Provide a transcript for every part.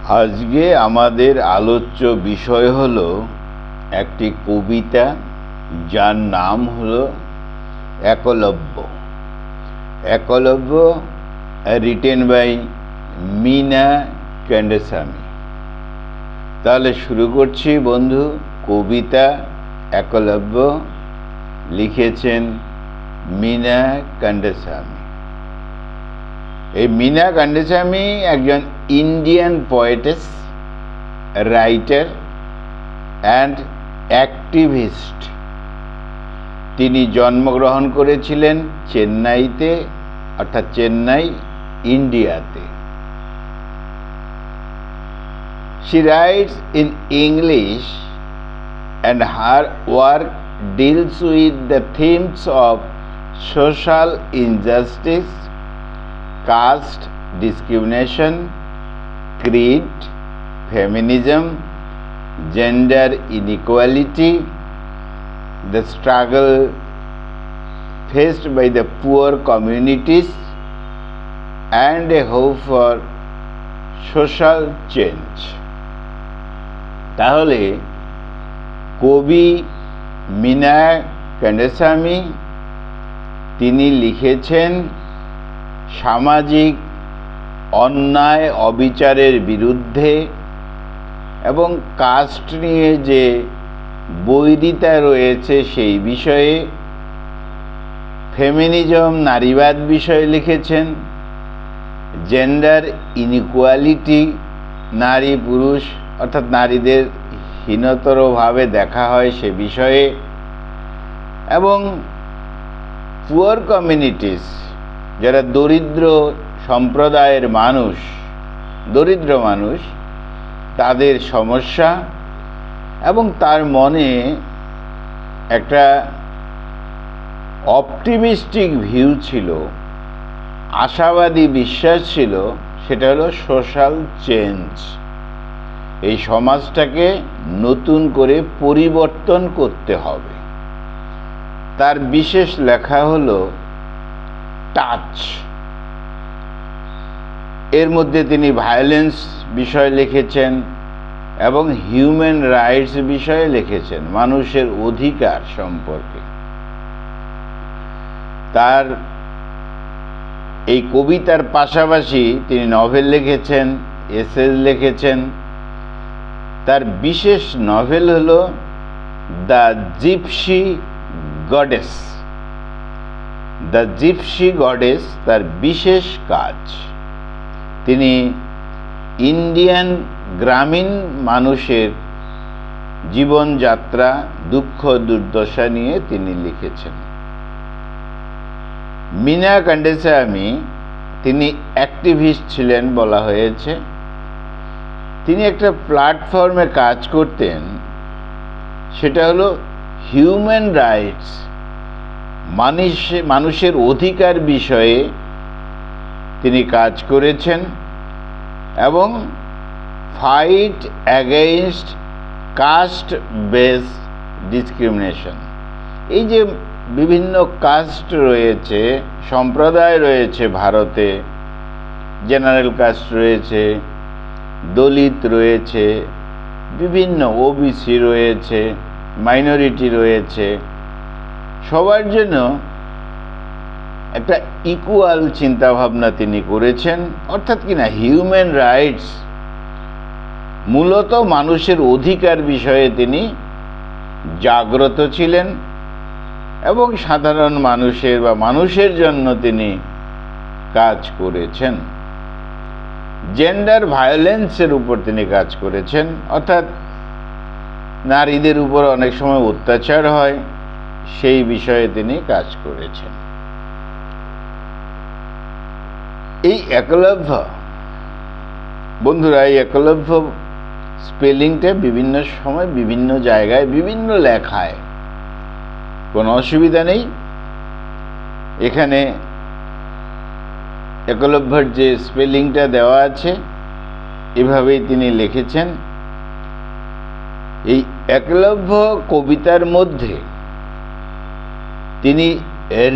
আজকে আমাদের আলোচ্য বিষয় হলো একটি কবিতা যার নাম হলো একলব্য। Eklavya written by Meena Kandasamy. তাহলে শুরু করছি বন্ধু। কবিতা একলব্য লিখেছেন মিনা কান্ডাসামি। এই মিনা কান্ডাসামি একজন Indian poetess, writer and activist. তিনি জন্মগ্রহণ করেছিলেন চেন্নাইতে, অর্থাৎ চেন্নাই, ইন্ডিয়াতে। She writes in English and her work deals with the themes of social injustice, caste discrimination, creed, feminism, gender inequality, the struggle faced by the poor communities, and a hope for social change. তাহলে কবি মিনা কান্ডাসামি তিনি লিখেছেন সামাজিক অন্যায় অবিচারের বিরুদ্ধে এবং caste নিয়ে যে বৈরিতা রয়েছে সেই বিষয়ে। ফেমিনিজম, নারীবাদ বিষয়ে লিখেছেন। জেন্ডার ইনইকুয়ালিটি, নারী পুরুষ অর্থাৎ নারীদের হীনতরভাবে দেখা হয় সে বিষয়ে। এবং পুয়ার কমিউনিটিস, যারা দরিদ্র সম্প্রদায়ের মানুষ, দরিদ্র মানুষ, তাদের সমস্যা। এবং তার মনে একটা অপটিমিস্টিক ভিউ ছিল, আশাবাদী বিশ্বাস ছিল, সেটা হলো সোশ্যাল চেঞ্জ। এই সমাজটাকে নতুন করে পরিবর্তন করতে হবে। তার বিশেষ লেখা হলো টাচ। এর মধ্যে তিনি ভায়োলেন্স বিষয়ে লিখেছেন এবং হিউম্যান রাইটস বিষয়ে লিখেছেন, মানুষের অধিকার সম্পর্কে। তার এই কবিতার পাশাপাশি তিনি নভেল লিখেছেন, এসেজ লিখেছেন। তার বিশেষ নভেল হলো the gypsy goddess. The gypsy goddess তার বিশেষ কাজ। তিনি ইন্ডিয়ান গ্রামীণ মানুষের জীবনযাত্রা, দুঃখ দুর্দশা নিয়ে তিনি লিখেছেন। মিনা কান্ডাসামি তিনি অ্যাক্টিভিস্ট ছিলেন বলা হয়েছে। তিনি একটা প্ল্যাটফর্মে কাজ করতেন, সেটা হলো হিউম্যান রাইটস, মানুষের অধিকার বিষয়ে তিনি কাজ করেছেন। এবং fight against caste base discrimination. এই যে বিভিন্ন কাস্ট রয়েছে, সম্প্রদায় রয়েছে ভারতে, জেনারেল কাস্ট রয়েছে, দলিত রয়েছে, বিভিন্ন ওবিসি রয়েছে, মাইনরিটি রয়েছে, সবার জন্য একটা ইকুয়াল চিন্তাভাবনা তিনি করেছেন। অর্থাৎ কিনা হিউম্যান রাইটস, মূলত মানুষের অধিকার বিষয়ে তিনি জাগ্রত ছিলেন এবং সাধারণ মানুষের বা মানুষের জন্য তিনি কাজ করেছেন। জেন্ডার ভায়োলেন্সের উপর তিনি কাজ করেছেন, অর্থাৎ নারীদের উপর অনেক সময় অত্যাচার হয়, সেই বিষয়ে তিনি কাজ করেছেন। এই একলব্য, বন্ধুরা, এই একলব্য স্পেলিংটা বিভিন্ন সময় বিভিন্ন জায়গায় বিভিন্ন লেখায়, কোনো অসুবিধা নেই। এখানে একলব্যর যে স্পেলিংটা দেওয়া আছে এভাবেই তিনি লিখেছেন। এই একলব্য কবিতার মধ্যে তিনি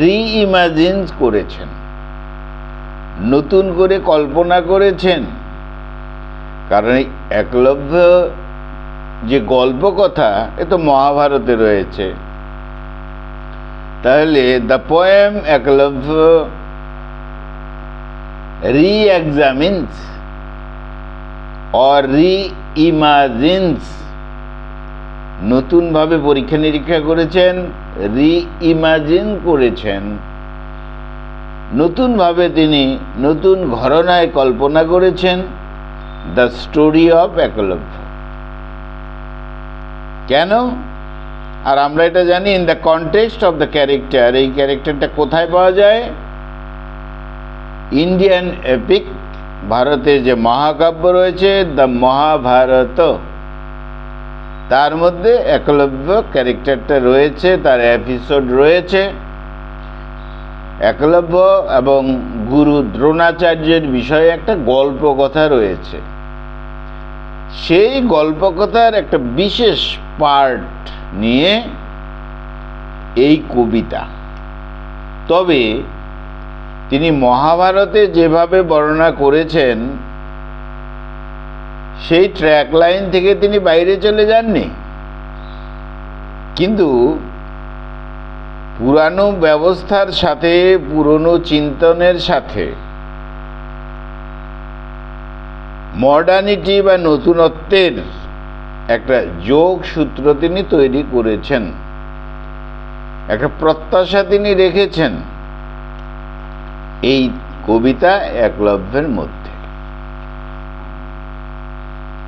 রিইমাজিন করেছেন, নতুন করে কল্পনা করেছেন কারণ এই একলব্য যে গল্প কথা এ তো মহাভারতে রয়েছে। তাহলে দ্য পোয়েম একলব্য রি-এক্সামিনস অর রি-ইমাজিনস, নতুনভাবে পরীক্ষা নিরীক্ষা করেছেন, রি-ইমাজিন করেছেন, নতুনভাবে তিনি নতুন ঘরানায় কল্পনা করেছেন দ্য স্টোরি অফ একলব্য। কেন? আর আমরা এটা জানি in the context of the character. এই ক্যারেক্টারটা কোথায় পাওয়া যায়? ইন্ডিয়ান এপিক, ভারতের যে মহাকাব্য রয়েছে দ্য মহাভারত, তার মধ্যে একলব্য ক্যারেক্টারটা রয়েছে, তার এপিসোড রয়েছে। একলব্য এবং গুরু দ্রোণাচার্যের বিষয়ে একটা গল্প কথা রয়েছে। সেই গল্পকথার একটা বিশেষ পার্ট নিয়ে এই কবিতা। তবে তিনি মহাভারতে যেভাবে বর্ণনা করেছেন সেই ট্র্যাক লাইন থেকে তিনি বাইরে চলে যাননি, কিন্তু পুরানো ব্যবস্থার সাথে, পুরনো চিন্তনের সাথে মডার্নিটি বা নতুনত্বের একটা যোগসূত্র তিনি তৈরি করেছেন, একটা প্রত্যাশা তিনি রেখেছেন এই কবিতা একলব্যের মধ্যে।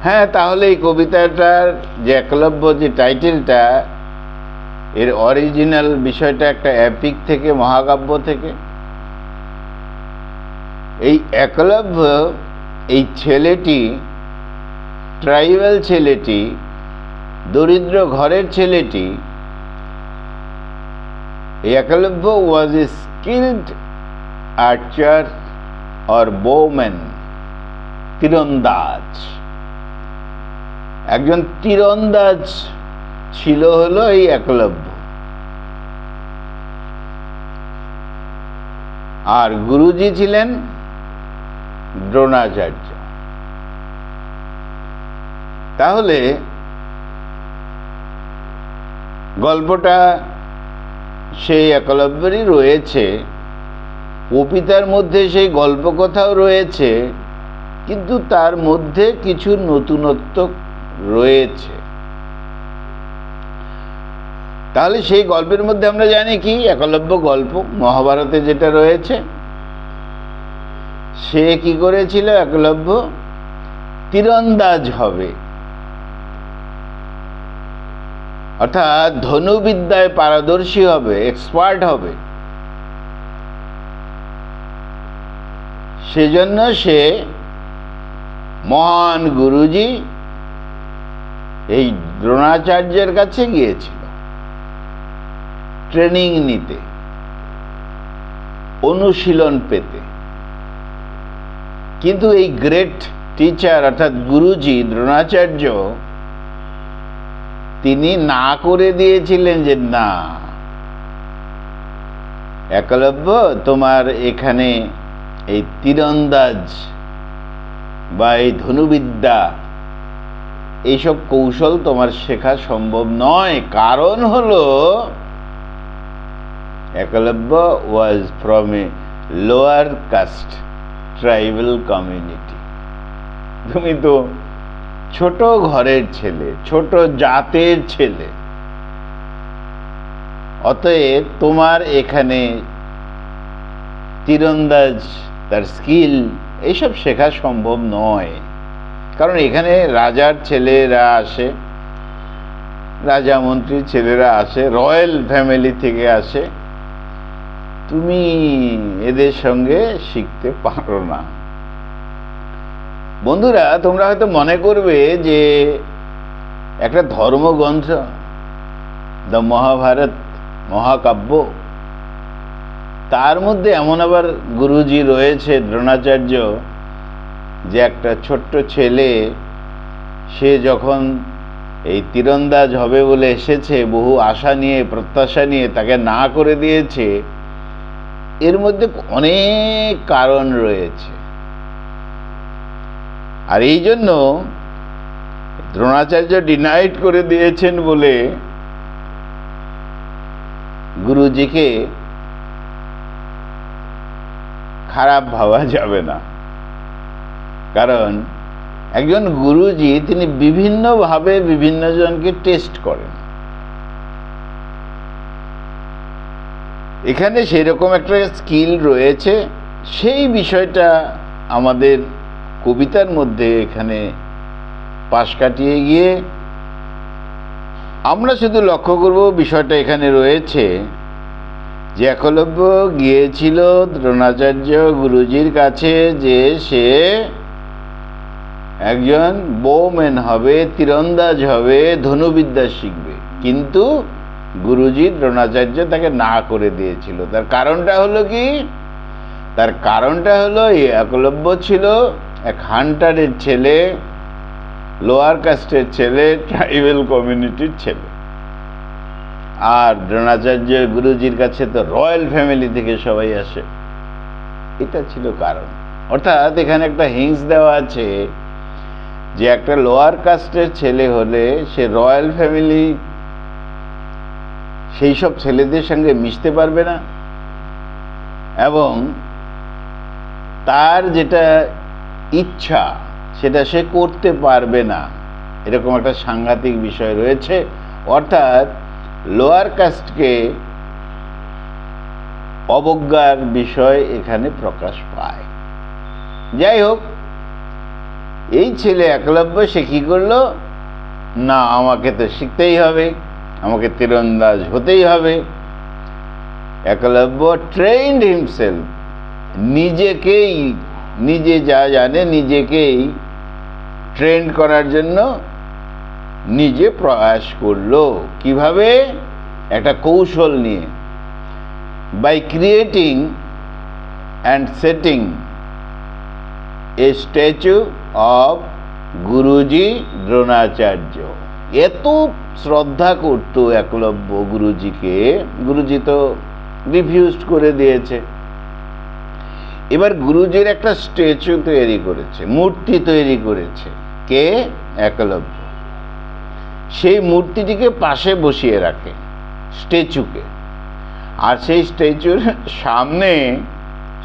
হ্যাঁ, তাহলে এই কবিতাটার যে একলব্য যে টাইটেলটা, এর অরিজিনাল বিষয়টা একটা এপিক থেকে, মহাকাব্য থেকে। এই একলব্য, এই ছেলেটি, ট্রাইবাল ছেলেটি, দরিদ্র ঘরের ছেলেটি, এই একলব্য ওয়াজ এ স্কিলড আর্চার অর বোম্যান, তীরন্দাজ। একজন তীরন্দাজ ছিল হলো এই একলব্য। আর গুরুজি ছিলেন দ্রোণাচার্য। তাহলে গল্পটা সেই একলব্যেরই রয়েছে, কবিতার মধ্যে সেই গল্প কথাও রয়েছে, কিন্তু তার মধ্যে কিছু নতুনত্ব রয়েছে। তাহলে সেই গল্পের মধ্যে আমরা জানি কি, একলব্য গল্প মহাভারতে যেটা রয়েছে, সে কি করেছিল? একলব্য তীরন্দাজ হবে, অর্থাৎ ধনুবিদ্যায় পারদর্শী হবে, এক্সপার্ট হবে। সেজন্য সে মহান গুরুজি এই দ্রোণাচার্যের কাছে গিয়েছিল ট্রেনিং নিতে, অনুশীলন পেতে। কিন্তু এই গ্রেট টিচার অর্থাৎ গুরুজি দ্রোণাচার্য তিনি না করে দিয়েছিলেন যে না, একলব্য তোমার এখানে এই তীরন্দাজ বা এই ধনুবিদ্যা এইসব কৌশল তোমার শেখা সম্ভব নয়। কারণ হলো Eklavya was from a lower caste tribal community. তুমি তো ছোট ঘরের ছেলে, ছোট জাতের ছেলে, অতএব তোমার এখানে তীরন্দাজ, তার স্কিল, এইসব শেখা সম্ভব নয়। কারণ এখানে রাজার ছেলেরা আসে, রাজা মন্ত্রীর ছেলেরা আসে, রয়্যাল ফ্যামিলি থেকে আসে, তুমি এদের সঙ্গে শিখতে পারো না। বন্ধুরা, তোমরা হয়তো মনে করবে যে একটা ধর্মগ্রন্থ দ্য মহাভারত, মহাকাব্য, তার মধ্যে এমন আবার গুরুজি রয়েছে দ্রোণাচার্য, যে একটা ছোট্ট ছেলে, সে যখন এই তীরন্দাজ হবে বলে এসেছে, বহু আশা নিয়ে, প্রত্যাশা নিয়ে, তাকে না করে দিয়েছে। এর মধ্যে অনেক কারণ রয়েছে। আর এই জন্য দ্রোণাচার্য ডিনাইড করে দিয়েছেন বলে গুরুজিকে খারাপ ভাবা যাবে না। কারণ একজন গুরুজি তিনি বিভিন্নভাবে বিভিন্ন জনকে টেস্ট করেন। এখানে সেরকম একটা স্কিল রয়েছে, সেই বিষয়টা আমাদের কবিতার মধ্যে এখানে পাশ কাটিয়ে গিয়ে আমরা শুধু লক্ষ্য করব বিষয়টা এখানে রয়েছে যে একলব্য গিয়েছিল দ্রোণাচার্য গুরুজির কাছে যে সে একজন বোম্যান হবে, তীরন্দাজ হবে, ধনুবিদ্যা শিখবে, কিন্তু গুরুজি দ্রোণাচার্য তাকে না করে দিয়েছিল। তার কারণটা হলো কি? তার কারণটা হলো একলব্য ছিল এক হান্টারের ছেলে, লোয়ার কাস্টের ছেলে, ট্রাইবেল কমিউনিটির ছেলে। আর দ্রোণাচার্য গুরুজির কাছে তো রয়্যাল ফ্যামিলি থেকে সবাই আসে, এটা ছিল কারণ। অর্থাৎ এখানে একটা হিংস দেওয়া আছে যে একটা লোয়ার কাস্টের ছেলে হলে সে রয়্যাল ফ্যামিলি সেই সব ছেলেদের সঙ্গে মিশতে পারবে না, এবং তার যেটা ইচ্ছা সেটা সে করতে পারবে না, এরকম একটা সাংঘাতিক বিষয় রয়েছে। অর্থাৎ লোয়ার কাস্টকে অবজ্ঞার বিষয় এখানে প্রকাশ পায়। যাই হোক, এই ছেলে একলব্য সে কি করলো না, আমাকে তো শিখতেই হবে, আমাকে তীরন্দাজ হতেই হবে। একলব্য ট্রেন্ড হিমসেলফ, নিজেকেই, নিজে যা জানে নিজেকেই ট্রেন্ড করার জন্য নিজে প্রয়াস করলো। কিভাবে? একটা কৌশল নিয়ে, by creating and setting a statue of Guruji Dronacharya. এত শ্রদ্ধা করত একলব্য গুরুজিকে, গুরুজি তো রিফিউজড করে দিয়েছে। এবার গুরুজির একটা স্ট্যাচু তৈরি করেছে, মূর্তি তৈরি করেছে। কে? একলব্য। সেই মূর্তিটিকে পাশে বসিয়ে রাখে, স্ট্যাচুকে, আর সেই স্ট্যাচুর সামনে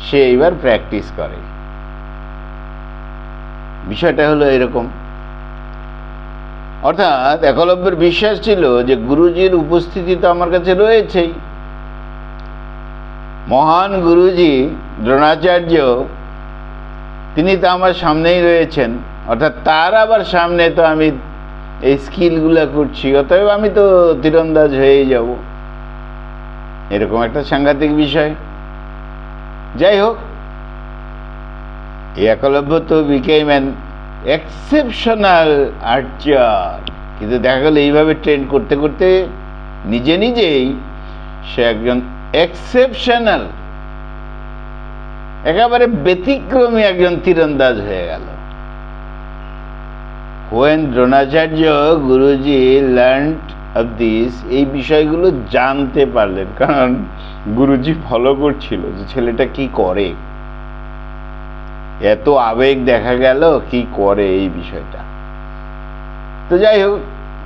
সে এবার প্র্যাকটিস করে। বিষয়টা হলো এরকম। অর্থাৎ একলব্যের বিশ্বাস ছিল যে গুরুজির উপস্থিতি তো আমার কাছে রয়েছেই, মহান গুরুজি দ্রোণাচার্য তিনি তো আমার সামনেই রয়েছেন, অর্থাৎ তার আবার সামনে তো আমি এই স্কিলগুলো করছি, অতএব আমি তো তীরন্দাজ হয়েই যাব, এরকম একটা সাংঘাতিক বিষয়। যাই হোক, একলব্য তো বিকেম অ্যান এক্সেপশনাল আর্চার, কিন্তু দেখা গেল এইভাবে ট্রেন করতে করতে নিজে নিজেই সে একজন এক্সেপশনাল, একেবারে ব্যতিক্রমী একজন তীরন্দাজ হয়ে গেল। When Dronacharya Guruji learned of this, এই বিষয়গুলো জানতে পারলেন, কারণ গুরুজি ফলো করছিল যে ছেলেটা কি করে, এত আবেগ দেখা গেল কি করে এই বিষয়টা। তো যাই হোক,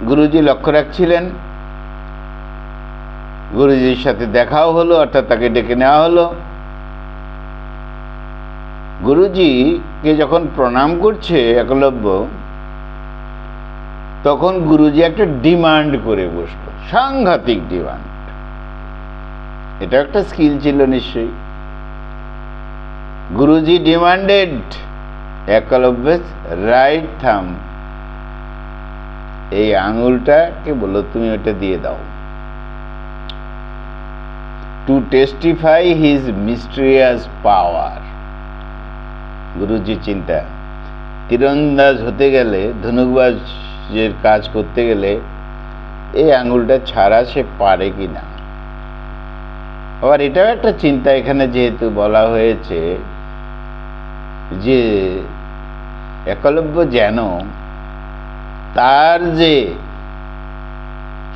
গুরুজি লক্ষ্য রাখছিলেন, গুরুজির সাথে দেখাও হলো, অর্থাৎ তাকে ডেকে নেওয়া হলো। গুরুজিকে যখন প্রণাম করছে একলব্য, তখন গুরুজি একটা ডিমান্ড করে বসলো, সাংঘাতিক ডিমান্ড। এটা একটা স্কিল ছিল নিশ্চয়ই। গুরুজি ডিমান্ডেড একলব্যের রাইট থাম, এই আঙুলটাকে বললো তুমি ওটা দিয়ে দাও, টু টেস্টিফাই হিজ মিস্টেরিয়াস পাওয়ার। গুরুজি চিন্তা, তীরন্দাজ হতে গেলে, ধনুকবাজের কাজ করতে গেলে এই আঙুলটা ছাড়া সে পারে কি না। আবার এটাও একটা চিন্তা এখানে, যেহেতু বলা হয়েছে যে একলব্য যেন তার যে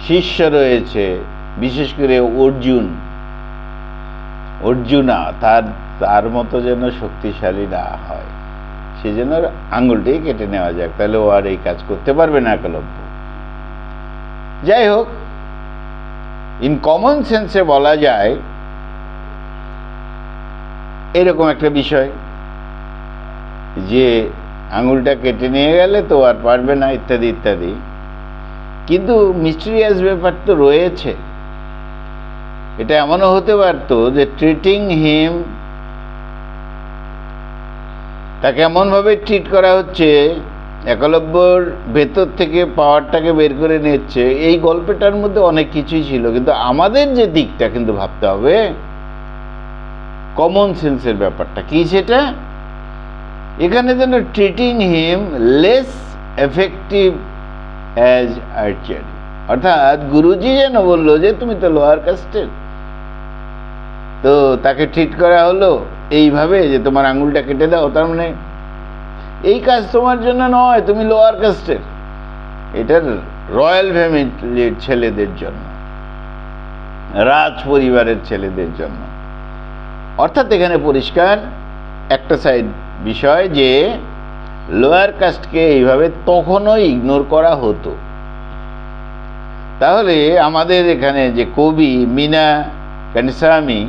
শিষ্য রয়েছে, বিশেষ করে অর্জুনা, তার মতো যেন শক্তিশালী না হয়, সেজন্য ওর আঙুলটাই কেটে নেওয়া যাক, তাহলে ও আর এই কাজ করতে পারবে না একলব্য। যাই হোক, ইন কমন সেন্সে বলা যায় এরকম একটা বিষয় যে আঙুলটা কেটে নিয়ে গেলে তো আর পারবে না, ইত্যাদি ইত্যাদি। কিন্তু মিস্টেরিয়াস ব্যাপার তো রয়েছে। এটা এমনও হতে পারতো যে ট্রিটিং হিম, তাকে এমনভাবে ট্রিট করা হচ্ছে, একলব্যর ভেতর থেকে পাওয়ারটাকে বের করে নিচ্ছে। এই গল্পটার মধ্যে অনেক কিছুই ছিল, কিন্তু আমাদের যে দিকটা কিন্তু ভাবতে হবে কমন সেন্সের ব্যাপারটা কি। সেটা এখানে যেন ট্রিটিং হিম লেস এফেক্টিভ অ্যাজ আর্চারি, অর্থাৎ গুরুজি যেন বললো যে তুমি তো লোয়ার কাস্টের, তো তাকে ট্রিট করা হলো এইভাবে যে তোমার আঙুলটা কেটে দাও, তার মানে এই কাজ তোমার জন্য নয়, তুমি লোয়ার কাস্টের, এটার রয়্যাল ফ্যামিলির ছেলেদের জন্য, রাজ পরিবারের ছেলেদের জন্য। অর্থাৎ এখানে পরিষ্কার একটা সাইড বিষয় যে লোয়ার কাস্টকে এইভাবে তখনও ইগনোর করা হতো। তাহলে আমাদের এখানে যে কবি মীনা কান্ডাসামি,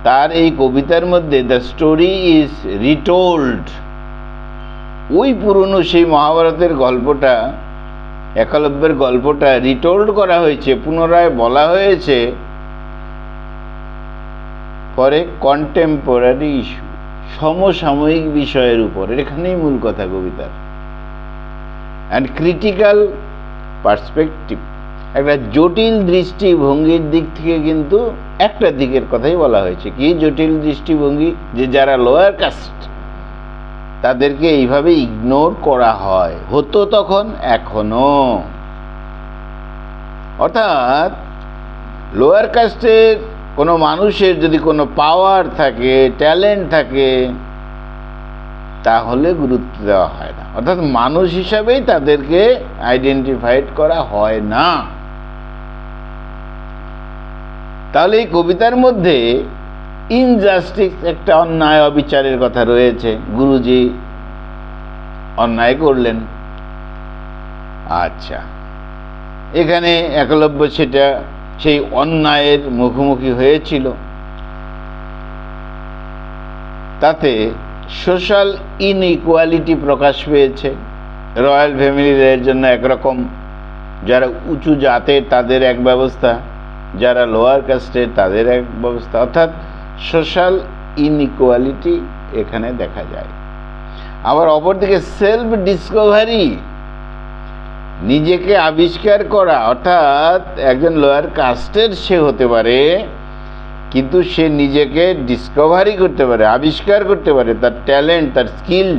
তার এই কবিতার মধ্যে দ্য স্টোরি ইজ রিটোল্ড, ওই পুরনো সেই মহাভারতের গল্পটা, একলব্যের গল্পটা রিটোল্ড করা হয়েছে, পুনরায় বলা হয়েছে ফরে কন্টেম্পোরারি ইস্যু, সমসাময়িক বিষয়ের উপর। এখানেই মূল কথা কবিতার। অ্যান্ড ক্রিটিক্যাল পার্সপেক্টিভ, একটা জটিল দৃষ্টিভঙ্গির দিক থেকে কিন্তু একটা দিকের কথাই বলা হয়েছে। কি জটিল দৃষ্টিভঙ্গি? যে যারা লোয়ার কাস্ট তাদেরকে এইভাবে ইগনোর করা হয়, হতো তখন, এখনো। অর্থাৎ লোয়ার কাস্টের কোনো মানুষের যদি কোনো পাওয়ার থাকে, ট্যালেন্ট থাকে, তাহলে গুরুত্ব দেওয়া হয় না, অর্থাৎ মানুষ হিসাবেই তাদেরকে আইডেন্টিফাইড করা হয় না। তাহলে এই কবিতার মধ্যে ইনজাস্টিস, একটা অন্যায় অবিচারের কথা রয়েছে। গুরুজি অন্যায় করলেন, আচ্ছা, এখানে একলব্য সেটা সেই অন্যায়ের মুখোমুখি হয়েছিল। তাতে সোশ্যাল ইনইকুয়ালিটি প্রকাশ পেয়েছে। রয়্যাল ফ্যামিলির জন্য একরকম, যারা উঁচু জাতের তাদের এক ব্যবস্থা, যারা লোয়ার কাস্টের তাদের এক ব্যবস্থা, অর্থাৎ সোশ্যাল ইনইকুয়ালিটি এখানে দেখা যায়। আবার অপরদিকে সেলফ ডিসকভারি, নিজেকে আবিষ্কার করা, অর্থাৎ একজন লোয়ার কাস্টের সে হতে পারে, কিন্তু সে নিজেকে ডিসকভারি করতে পারে, আবিষ্কার করতে পারে, তার ট্যালেন্ট, তার স্কিল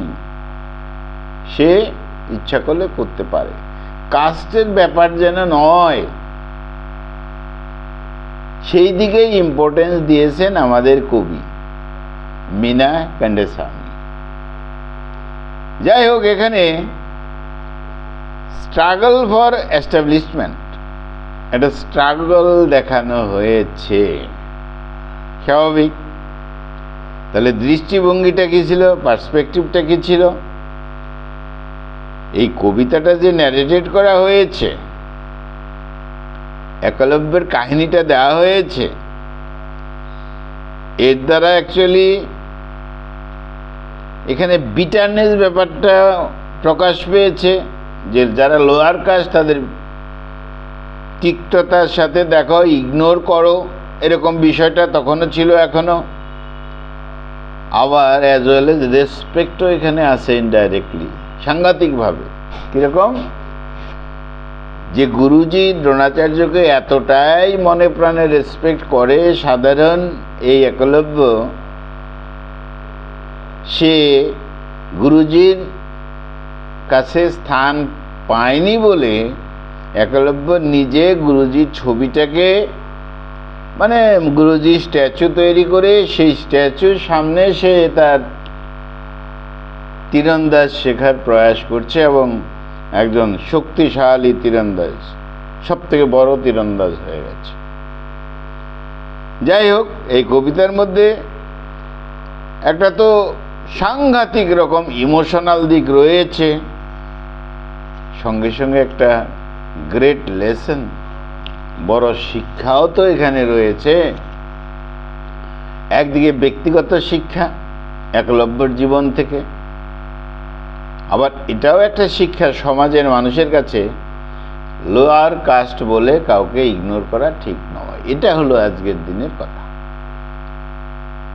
সে ইচ্ছা করলে করতে পারে। কাস্টের ব্যাপার যেন নয়, সেই দিকেই ইম্পর্টেন্স দিয়েছেন আমাদের কবি মীনা কান্ডাসামি। যাই হোক, এখানে স্ট্রাগল ফর এস্টাবলিশমেন্ট, একটা স্ট্রাগল দেখানো হয়েছে, স্বাভাবিক। তাহলে দৃষ্টিভঙ্গিটা কি ছিল, পার্সপেক্টিভটা কি ছিল? এই কবিতাটা যে ন্যারেটেড করা হয়েছে, একলব্যের কাহিনীটা দেওয়া হয়েছে, এর দ্বারা অ্যাকচুয়ালি এখানে বিটারনেস ব্যাপারটা প্রকাশ পেয়েছে, যে যারা লোয়ার কাস্ট তাদের তিক্ততার সাথে দেখো, ইগনোর করো, এরকম বিষয়টা তখনও ছিল, এখনো। আবার অ্যাজ ওয়েল এজ রেসপেক্টও এখানে আছে ইনডাইরেক্টলি, সাংঘাতিকভাবে। কীরকম? যে গুরুজি দ্রোণাচার্যকে এতটাই মনে প্রাণে রেসপেক্ট করে সাধারণ এই একলব্য, সে গুরুজির কাছে স্থান পায়নি বলে একলব্য নিজে গুরুজির ছবিটাকে, মানে গুরুজি স্ট্যাচু তৈরি করে সেই স্ট্যাচুর সামনে সে তার তীরন্দাজ শেখার প্রয়াস করছে, এবং একজন শক্তিশালী তীরন্দাজ, সব থেকে বড় তীরন্দাজ হয়ে গেছে। যাই হোক, এই কবিতার মধ্যে একটা তো সাংঘাতিক রকম ইমোশনাল দিক রয়েছে, সঙ্গে সঙ্গে একটা গ্রেট লেসন, বড় শিক্ষাও তো এখানে রয়েছে। একদিকে ব্যক্তিগত শিক্ষা একলব্যর জীবন থেকে, আবার এটাও একটা শিক্ষা সমাজের মানুষের কাছে লোয়ার কাস্ট বলে কাউকে ইগনোর করা ঠিক নয়। এটা হলো আজকের দিনের কথা।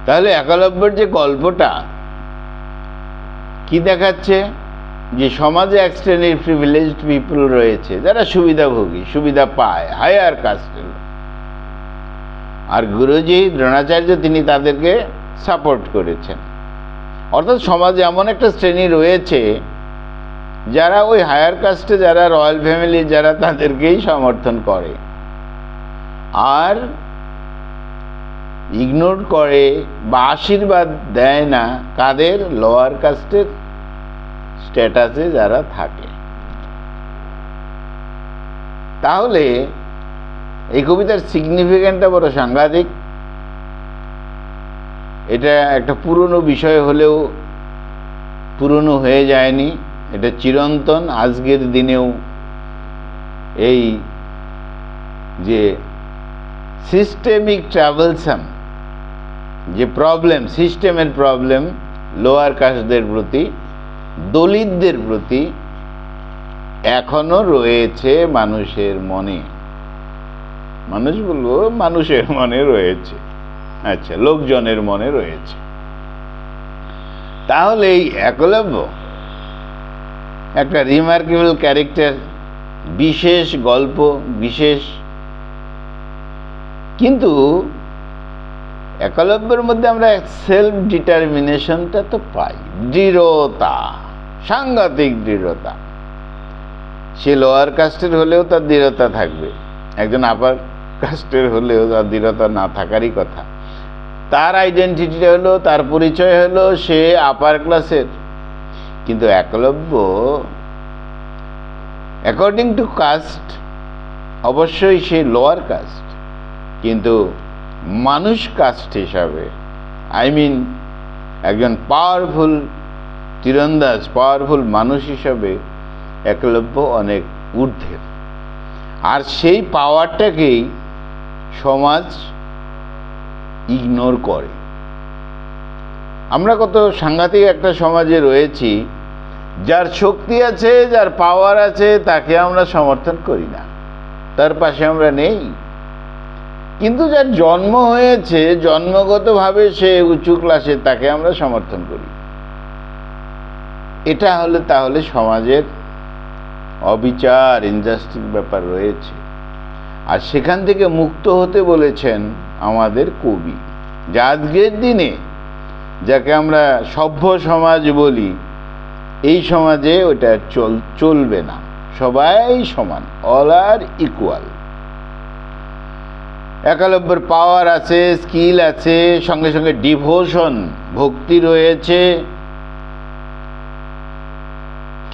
তাহলে একলব্যের যে গল্পটা কি দেখাচ্ছে, যে সমাজে এক শ্রেণীর প্রিভিলেজড পিপল রয়েছে যারা সুবিধাভোগী, সুবিধা পায়, হায়ার কাস্টের, আর গুরুজি দ্রোণাচার্য তিনি তাদেরকে সাপোর্ট করেছেন। অর্থাৎ সমাজে এমন একটা শ্রেণী রয়েছে যারা ওই হায়ার কাস্টে, যারা রয়্যাল ফ্যামিলি, যারা তাদেরকেই সমর্থন করে আর ইগনোর করে বা আশীর্বাদ দেয় না কাদের, লোয়ার কাস্টের স্ট্যাটাসে যারা থাকে। তাহলে এই কবিতার সিগনিফিকেন্টটা বড় সাংঘাতিক। এটা একটা পুরনো বিষয় হলেও পুরনো হয়ে যায়নি, এটা চিরন্তন। আজকের দিনেও এই যে সিস্টেমিক ট্রাভেলসাম যে প্রবলেম, সিস্টেমের প্রবলেম লোয়ার কাস্টদের প্রতি, দলিতদের প্রতি এখনো রয়েছে মানুষের মনে। মানুষ বলবো মানুষের মনে রয়েছে, আচ্ছা, লোকজনের মনে রয়েছে। তাহলে এই একলব্য একটা রিমার্কেবল ক্যারেক্টার, বিশেষ গল্প, বিশেষ। কিন্তু একলব্যের মধ্যে আমরা সেলফ ডিটারমিনেশনটা তো পাই, দৃঢ়তা, সাংঘাতিক দৃঢ়তা। সে লোয়ার কাস্টের হলেও তার দৃঢ়তা থাকবে, একজন আপার কাস্টের হলেও তার দৃঢ়তা না থাকারই কথা। তার আইডেন্টিটিটা হলো, তার পরিচয় হলো সে আপার ক্লাসের। কিন্তু একলব্য অ্যাকর্ডিং টু কাস্ট অবশ্যই সে লোয়ার কাস্ট, কিন্তু মানুষ কাস্ট হিসাবে, একজন পাওয়ারফুল তীরন্দাজ, পাওয়ারফুল মানুষ হিসাবে একলব্য অনেক ঊর্ধ্বের। আর সেই পাওয়ারটাকেই সমাজ ইগনোর করে। আমরা কত সাংঘাতিক একটা সমাজে রয়েছি, যার শক্তি আছে, যার পাওয়ার আছে, তাকে আমরা সমর্থন করি না, তার পাশে আমরা নেই। কিন্তু যার জন্ম হয়েছে, জন্মগতভাবে সে উঁচু ক্লাসে, তাকে আমরা সমর্থন করি। এটা হলে তাহলে সমাজের অবিচার, ইনজাস্টিস ব্যাপার রয়েছে। আর সেখান থেকে মুক্ত হতে বলেছেন আমাদের কবি। যে আজকের দিনে যাকে আমরা সভ্য সমাজ বলি, এই সমাজে ওটা চলবে না, সবাই সমান, অল আর ইকুয়াল। একলব্যের পাওয়ার আছে, স্কিল আছে, সঙ্গে সঙ্গে ডিভোশন, ভক্তি রয়েছে।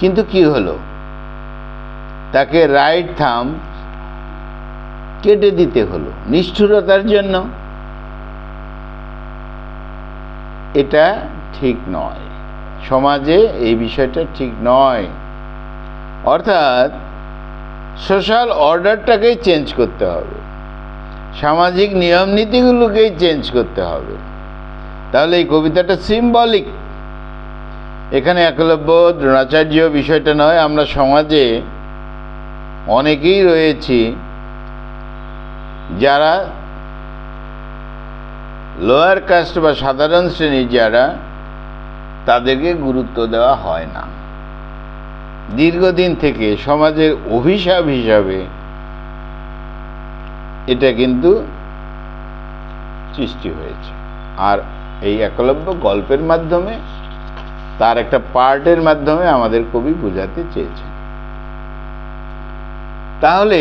কিন্তু কি হলো, তাকে রাইট থাম্ব কেটে দিতে হলো নিষ্ঠুরতার জন্য। এটা ঠিক নয়, সমাজে এই বিষয়টা ঠিক নয়। অর্থাৎ সোশ্যাল অর্ডারটাকেই চেঞ্জ করতে হবে, সামাজিক নিয়ম নীতিগুলোকেই চেঞ্জ করতে হবে। তাহলে এই কবিতাটা সিম্বলিক। এখানে একলব্য, দ্রোণাচার্য বিষয়টা নয়। আমরা সমাজে অনেকেই রয়েছি যারা লোয়ার কাস্ট বা সাধারণ শ্রেণীর, যারা তাদেরকে গুরুত্ব দেওয়া হয় না। দীর্ঘদিন থেকে সমাজের অভিশাপ হিসাবে এটা কিন্তু সৃষ্টি হয়েছে। আর এই একলব্য গল্পের মাধ্যমে, তার একটা পার্টের মাধ্যমে আমাদের কবি বোঝাতে চেয়েছেন। তাহলে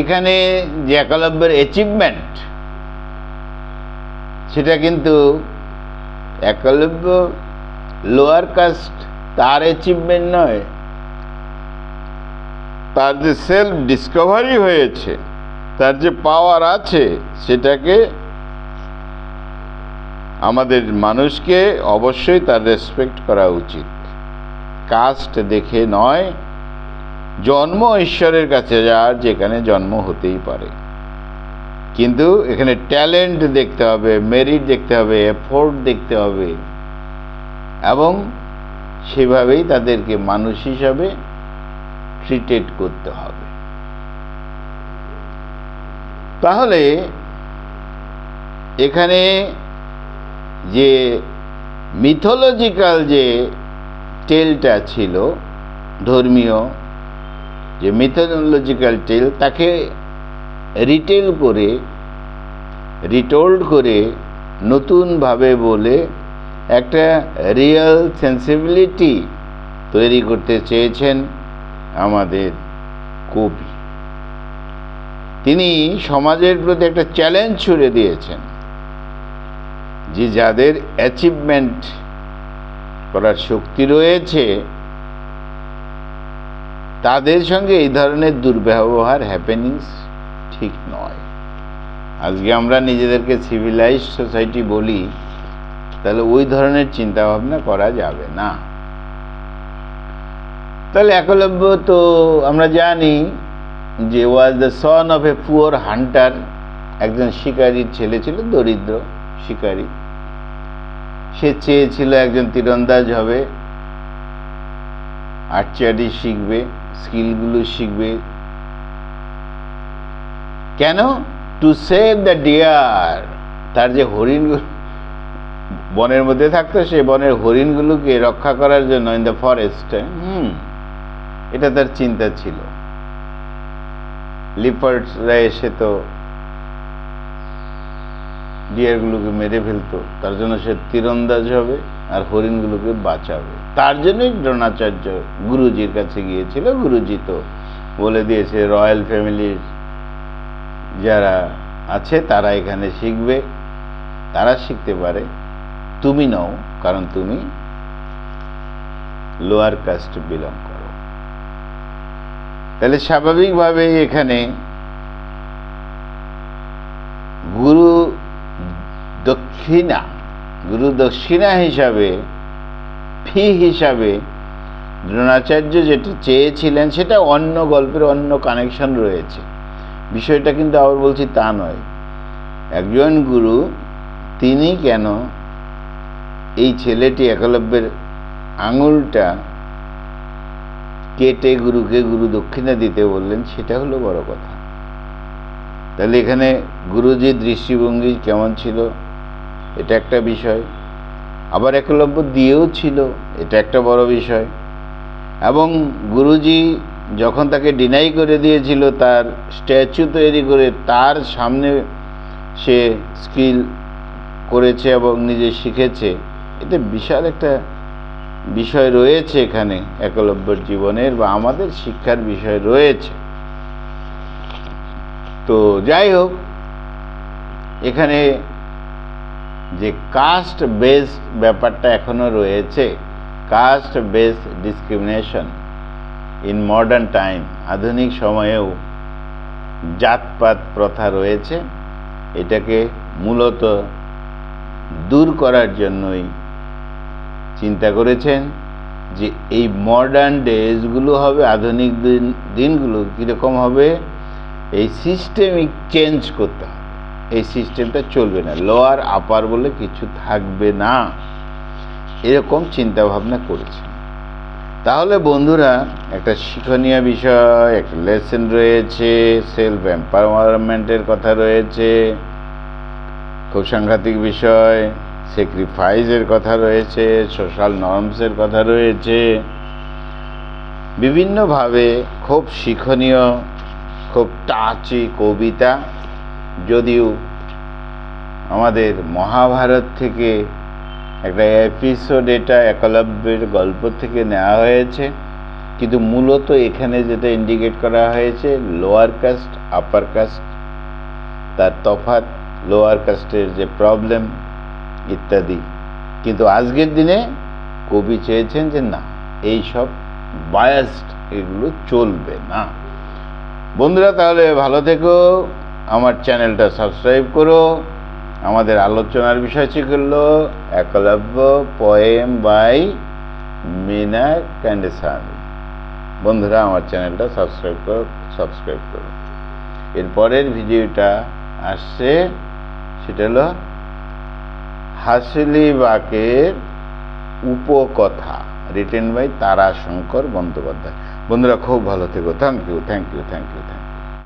এখানে যে একলব্যের অ্যাচিভমেন্ট, সেটা কিন্তু একলব্য লোয়ার কাস্ট তার অ্যাচিভমেন্ট নয়, তার যে সেলফ ডিসকভারি হয়েছে, তার যে পাওয়ার আছে, সেটাকে আমাদের মানুষকে অবশ্যই তার রেসপেক্ট করা উচিত, কাস্ট দেখে নয়। জন্ম ঈশ্বরের কাছে যার যেখানে জন্ম হতেই পারে, কিন্তু এখানে ট্যালেন্ট দেখতে হবে, মেরিট দেখতে হবে, এফোর্ট দেখতে হবে, এবং সেভাবেই তাদেরকে মানুষ হিসাবে ট্রিটেড করতে হবে। তাহলে এখানে যে মিথোলজিক্যাল যে টেলটা ছিল, ধর্মীয় যে মিথোলজিক্যাল টেল, তাকে রিটোল্ড করে নতুনভাবে বলে একটা রিয়েল সেন্সিবিলিটি তৈরি করতে চেয়েছেন আমাদের কবি। তিনি সমাজের প্রতি একটা চ্যালেঞ্জ ছুড়ে দিয়েছেন যে যাদের অ্যাচিভমেন্ট করার শক্তি রয়েছে তাদের সঙ্গে এই ধরনের দুর্ব্যবহার, হ্যাপেনিংস ঠিক নয়। আজকে আমরা নিজেদেরকে সিভিলাইজড সোসাইটি বলি, তাহলে ওই ধরনের চিন্তাভাবনা করা যাবে না। তাহলে একলব্য তো আমরা জানি যে was the son of a poor Hunter, একজন শিকারীর ছেলে ছিল, দরিদ্র শিকারী। সে চেয়েছিল একজন তীরন্দাজ হবে, আর্চারি শিখবে, স্কিলগুলো শিখবে। কেন? To save the deer. তার যে হরিণগুলো বনের মধ্যে থাকতো, সেই বনের হরিণগুলোকে রক্ষা করার জন্য, ইন দ্য ফরেস্টে। এটা তার চিন্তা ছিল। লিপার্ডসরা এসে তো ডিয়ারগুলোকে মেরে ফেলতো, তার জন্য সে তীরন্দাজ হবে আর হরিণগুলোকে বাঁচাবে। তার জন্যই দ্রোণাচার্য গুরুজির কাছে গিয়েছিল। গুরুজি তো বলে দিয়েছে রয়্যাল ফ্যামিলির যারা আছে তারা এখানে শিখবে, তারা শিখতে পারে, তুমি নও, কারণ তুমি লোয়ার কাস্ট বিলং করো। তাহলে স্বাভাবিকভাবে এখানে গুরু দক্ষিণা হিসাবে, ফি হিসাবে দ্রোণাচার্য যেটা চেয়েছিলেন, সেটা অন্য গল্পের অন্য কানেকশন রয়েছে। বিষয়টা কিন্তু আবার বলছি তা নয়। একজন গুরু, তিনি কেন এই ছেলেটি একলব্যের আঙুলটা কেটে গুরুকে গুরু দক্ষিণা দিতে বললেন, সেটা হলো বড় কথা। তাহলে এখানে গুরুজির দৃষ্টিভঙ্গি কেমন ছিল, এটা একটা বিষয়। আবার একলব্য দিয়েও ছিল, এটা একটা বড় বিষয়। এবং গুরুজি যখন তাকে ডিনাই করে দিয়েছিল, তার স্ট্যাচু তৈরি করে তার সামনে সে স্কিল করেছে এবং নিজে শিখেছে, এটা বিশাল একটা বিষয় রয়েছে এখানে একলব্যের জীবনের বা আমাদের শিক্ষার বিষয় রয়েছে। তো যাই হোক, এখানে যে কাস্ট বেসড ব্যাপারটা এখনো রয়েছে, caste based discrimination in modern time, আধুনিক সময়েও জাতপাত প্রথা রয়েছে। এটাকে মূলত দূর করার জন্যই চিন্তা করেছেন যে এই মডার্ন ডেজগুলো হবে, আধুনিক দিনগুলো কীরকম হবে, এই সিস্টেমিক চেঞ্জ করতে হবে। এই সিস্টেমটা চলবে না, লোয়ার আপার বলে কিছু থাকবে না, এরকম চিন্তাভাবনা করেছেন। তাহলে বন্ধুরা, একটা শিক্ষণীয় বিষয়, একটা লেসন রয়েছে, সেলফ এম্পাওয়ারমেন্টের কথা রয়েছে, খুব সাংঘাতিক বিষয়, স্যাক্রিফাইসের কথা রয়েছে, সোশ্যাল নর্মসের কথা রয়েছে, বিভিন্নভাবে খুব শিক্ষণীয়, খুব টাচি কবিতা। যদিও আমাদের মহাভারত থেকে একটা এপিসোড এটা একলব্যের গল্প থেকে নেওয়া হয়েছে, কিন্তু মূলত এখানে যেটা ইন্ডিকেট করা হয়েছে লোয়ার কাস্ট আপার কাস্ট, তার তফাৎ, লোয়ার কাস্টের যে প্রবলেম ইত্যাদি। কিন্তু আজকের দিনে কবি চেয়েছেন যে না, এই সব বায়াসড, এগুলো চলবে না। বন্ধুরা, তাহলে ভালো থেকো, আমার চ্যানেলটা সাবস্ক্রাইব করো, আমাদের আলোচনার বিষয় ছিল একলব্য পোয়েম বাই মীনা কান্ডেসামি। বন্ধুরা, আমার চ্যানেলটা সাবস্ক্রাইব করো। এরপরের ভিডিওটা আসছে, সেটা হলো হাসিলি বাকের উপকথা, রিটেন বাই তারাশঙ্কর বন্দ্যোপাধ্যায়। বন্ধুরা, খুব ভালো থেকো। Thank you.